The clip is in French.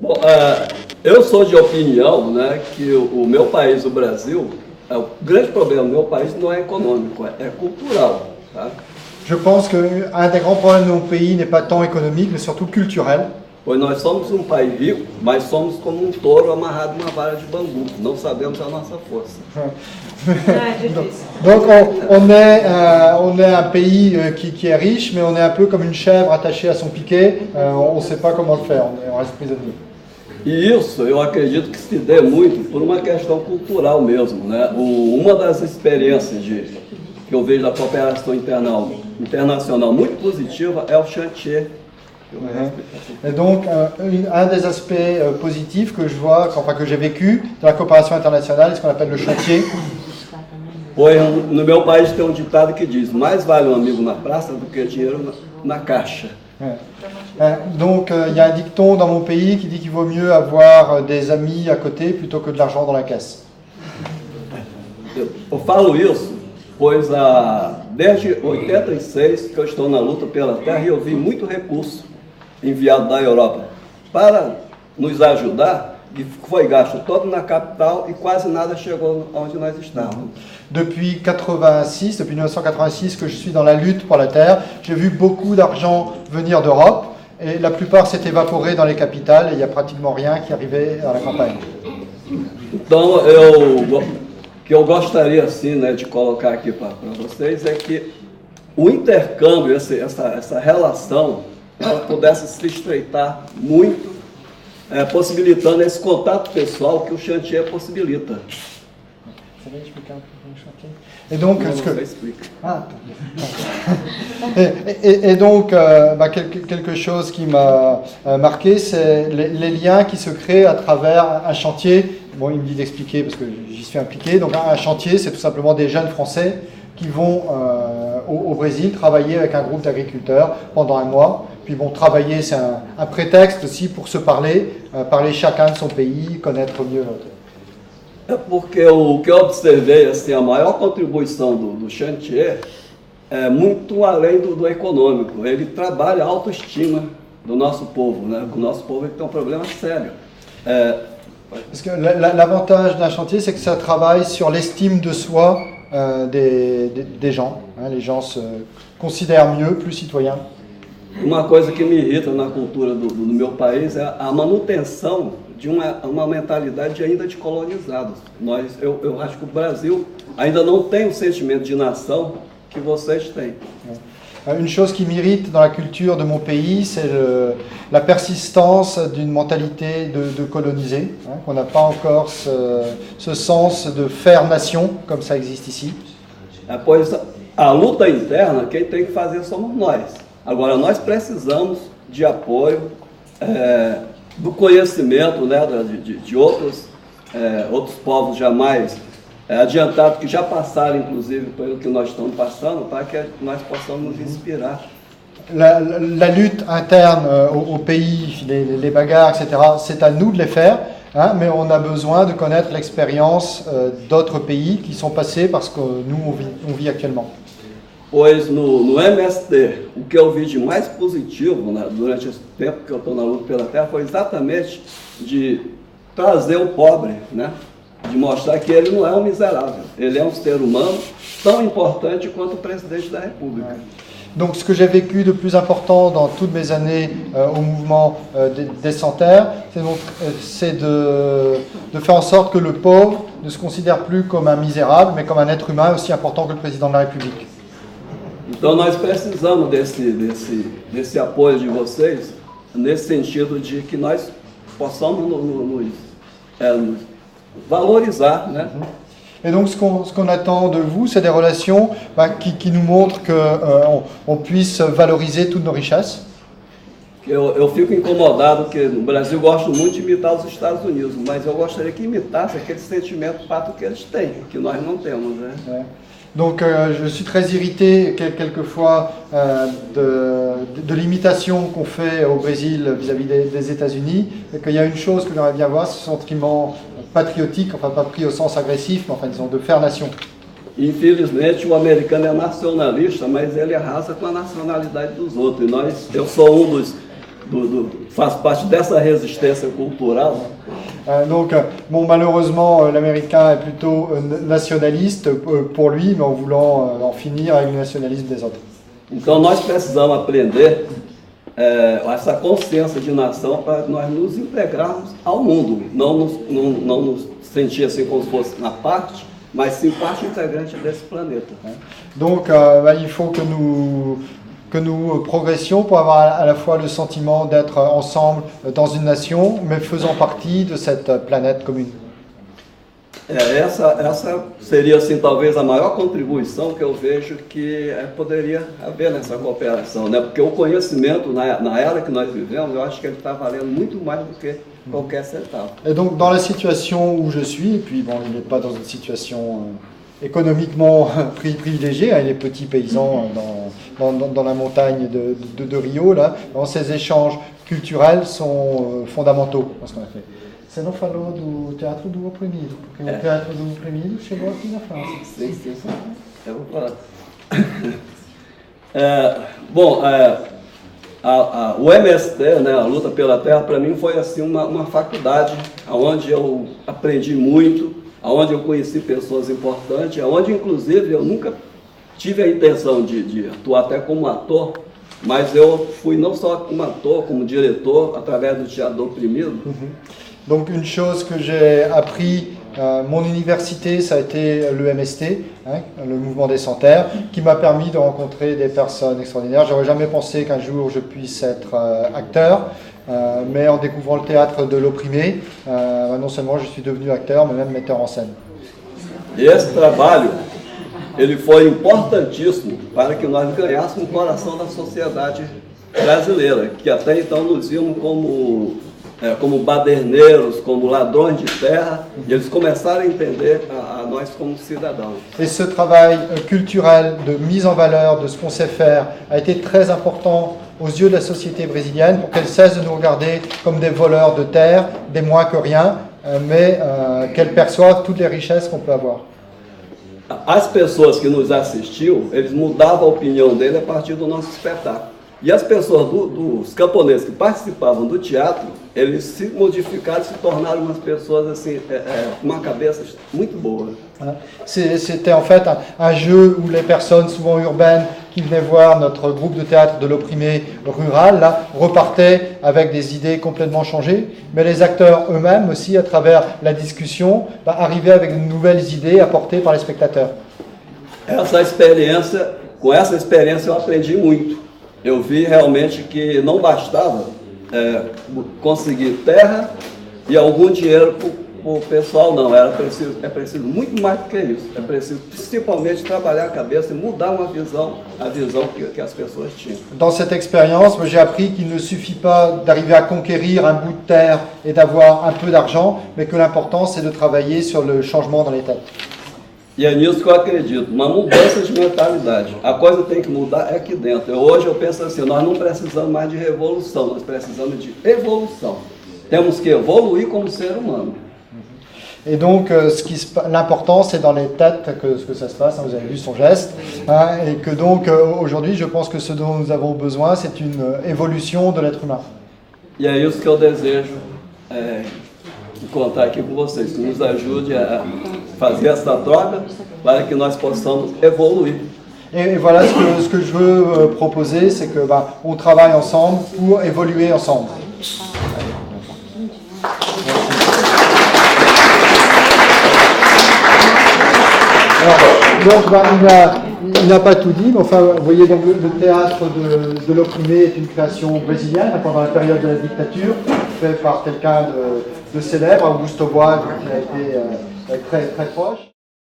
Bom, eu sou de opinião, né, que o meu país, o Brasil, o grande problema do meu país não é econômico, é cultural. Tá? Je pense qu'un des grands problèmes de mon pays n'est pas tant économique, mais surtout culturel. Pois nós somos um país rico, mas somos como um touro amarrado numa vara de bambu. Não sabemos a nossa força. Donc on est un pays qui est riche, mais on est un peu comme une chèvre attachée à son piquet. On ne sait pas comment le faire, on reste prisonnier. E isso eu acredito que se dê muito por uma questão cultural mesmo, né? Uma das experiências que eu vejo da coopération internacional muito positiva é o chantier. Et donc, un des aspects positifs que je vois, enfin que j'ai vécu dans la coopération internationale, c'est ce qu'on appelle le chantier. Pois no meu país tem ditado que diz: mais vale amigo na praça do que dinheiro na caixa. Donc, il y a un dicton dans mon pays qui dit qu'il vaut mieux avoir des amis à côté plutôt que de l'argent dans la caisse. Eu falo isso, pois desde 86 que eu estou na luta pela terra e eu vi muito recurso enviado da Europa para nos ajudar e foi gasto todo na capital e quase nada chegou onde nós estávamos. Depuis 1986 que je suis dans la lutte pour la terre, j'ai vu beaucoup d'argent venir d'Europe et la plupart s'est évaporé dans les capitales et il n'y a pratiquement rien qui arrivait à la campagne. Então, que eu gostaria assim, né, de colocar aqui para vocês é que o intercâmbio, essa relação, ela pudesse se estreitar muito, possibilitando esse contato pessoal que o chantier possibilita. Et donc, et donc quelque chose qui m'a marqué, c'est les liens qui se créent à travers un chantier. Bon, il me dit d'expliquer parce que j'y suis impliqué. Donc un chantier, c'est tout simplement des jeunes Français qui vont au Brésil travailler avec un groupe d'agriculteurs pendant un mois. Puis bon, travailler, c'est un prétexte aussi pour se parler chacun de son pays, connaître mieux l'autre. É porque o que eu observei, assim, a maior contribuição do chantier é muito além do econômico. Ele trabalha a autoestima do nosso povo, né? O nosso povo tem um problema sério. Parce que l'avantage d'un chantier, c'est que ça travaille sur l'estime de soi des gens. Hein, les gens se considèrent mieux, plus citoyens. Uma coisa que me irrita na cultura do meu país é a manutenção de uma mentalidade ainda de colonizados. Eu acho que o Brasil ainda não tem o sentimento de nação que vocês têm. Une chose qui m'irrite dans la culture de mon pays, c'est la persistance d'une mentalité de colonisé, hein, qu'on n'a pas encore ce sens de faire nation comme ça existe ici. Pois a luta interna, quem tem que fazer somos nós. Agora, nós precisamos de apoio, do conhecimento, né, de outros povos jamais adiantados, que já passaram, inclusive, pelo que nós estamos passando, para que nós possamos nos inspirar. La lutte interne au pays, les bagarres, etc., c'est à nous de les faire, hein, mais on a besoin de connaître l'expérience d'autres pays qui sont passés par ce que nous, on vit actuellement. Pois no MST, o que eu vi de mais positivo, né, durante esse tempo que eu estou na luta pela terra foi exatamente de trazer o pobre, né, de mostrar que ele não é um miserável, ele é um ser humano tão importante quanto o presidente da República. Donc ce que j'ai vécu de plus important dans toutes mes années au mouvement des Sans-Terre, c'est de faire en sorte que le pauvre ne se considère plus comme un misérable, mais comme un être humain aussi important que le président de la République. Então nós precisamos desse apoio de vocês, nesse sentido de que nós possamos nos valorizar, né? Et donc ce qu'on attend de vous, c'est des relations qui nous montrent qu'on puisse valoriser toutes nos richesses. Eu fico incomodado que no Brasil gosto muito de imitar os Estados Unidos, mas eu gostaria que imitasse aquele sentimento pato que eles têm, que nós não temos, né? Donc je suis très irrité quelquefois de l'imitation qu'on fait au Brésil vis-à-vis des États-Unis, et qu'il y a une chose que j'aimerais bien voir, ce sentiment patriotique, enfin pas pris au sens agressif, mais enfin disons de faire nation. Infelizmente o americano é nacionalista, mas ele arrasa com a nacionalidade dos outros. Eu sou um faz parte dessa resistência cultural. Donc, bon, malheureusement, l'Américain est plutôt nationaliste pour lui, mais en voulant en finir avec le nationalisme des autres. Então nós precisamos aprender essa consciência de nação para nós nos integrarmos ao mundo, não nos sentir assim como se fosse na parte, mas sim parte integrante desse planeta. Donc, il faut que nous progressions pour avoir à la fois le sentiment d'être ensemble dans une nation, mais faisant partie de cette planète commune. Essa seria assim talvez a maior contribuição que eu vejo que poderia haver nessa cooperação, né? Porque o conhecimento na era que nós vivemos, eu acho que ele está valendo muito mais do que qualquer centavo. Et donc dans la situation où je suis, et puis bon, il n'est pas dans une situation économiquement privilégiée, hein, il est petit paysan dans la montagne de Rio, là, dans ces échanges culturels sont fondamentaux dans ce qu'on a fait. Você não falou do Teatro do Oprimido, porque o Teatro do Oprimido chegou aqui na França. Sim. Eu vou falar. O MST, né, a luta pela terra, para mim foi assim uma faculdade, onde eu aprendi muito, onde eu conheci pessoas importantes, onde inclusive eu nunca tive a intenção de atuar até como ator, mas eu fui não só como ator, como diretor, através do Teatro do Oprimido. Donc une chose que j'ai appris, mon université, ça a été le MST, hein, le mouvement des Sans-Terre, qui m'a permis de rencontrer des personnes extraordinaires. J'aurais jamais pensé qu'un jour je puisse être acteur, mais en découvrant le théâtre de l'opprimé, non seulement je suis devenu acteur, mais même metteur en scène. E esse trabalho, ele foi importantíssimo para que nós ganhássemos o coração da sociedade brasileira, que até então nos viam como baderneiros, como ladrões de terra, e eles começaram a entender a nós como cidadãos. Et ce travail culturel de mise en valeur de ce qu'on sait faire a été très important aux yeux de la société brésilienne pour qu'elle cesse de nous regarder comme des voleurs de terre, des moins que rien, mais qu'elle perçoive toutes les richesses qu'on peut avoir. As pessoas que nos assistiam, eles mudavam a opinião dele a partir do nosso espetáculo. E as pessoas dos camponeses que participavam do teatro, eles se modificaram, se tornaram umas pessoas assim, com uma cabeça muito boa. C'était en fait un jeu où les personnes souvent urbaines qui venaient voir notre groupe de théâtre de l'opprimé rural là, repartaient avec des idées complètement changées, mais les acteurs eux-mêmes aussi, à travers la discussion, arrivaient avec de nouvelles idées apportées par les spectateurs. Com essa experiência eu aprendi muito. Eu vi realmente que não bastava conseguir terra e algum dinheiro para o pessoal, não. É preciso muito mais do que isso. É preciso principalmente trabalhar a cabeça e mudar a visão que as pessoas tinham. Dans cette expérience, j'ai appris qu'il ne suffit pas d'arriver à conquérir un bout de terre et d'avoir un peu d'argent, mais que l'important c'est de travailler sur le changement dans les têtes. E é nisso que eu acredito, uma mudança de mentalidade. A coisa tem que mudar aqui dentro. Hoje eu penso assim, nós não precisamos mais de revolução, nós precisamos de evolução. Temos que evoluir como ser humano. Et donc, l'important, c'est dans les têtes que ça se passe, hein, vous avez vu son geste, hein, et que donc, aujourd'hui, je pense que ce dont nous avons besoin, c'est une évolution de l'être humain. E é isso que eu desejo contar aqui com vocês, que nos ajude a fazer essa troca para que nós possamos evoluir. Et voilà ce que je veux proposer, c'est que on travaille ensemble pour évoluer ensemble. Alors, donc, il n'a pas tout dit, mais enfin, vous voyez, donc, le théâtre de l'opprimé est une création brésilienne pendant la période de la dictature, fait par quelqu'un de célèbre, Augusto Boal, qui a été très, très proche.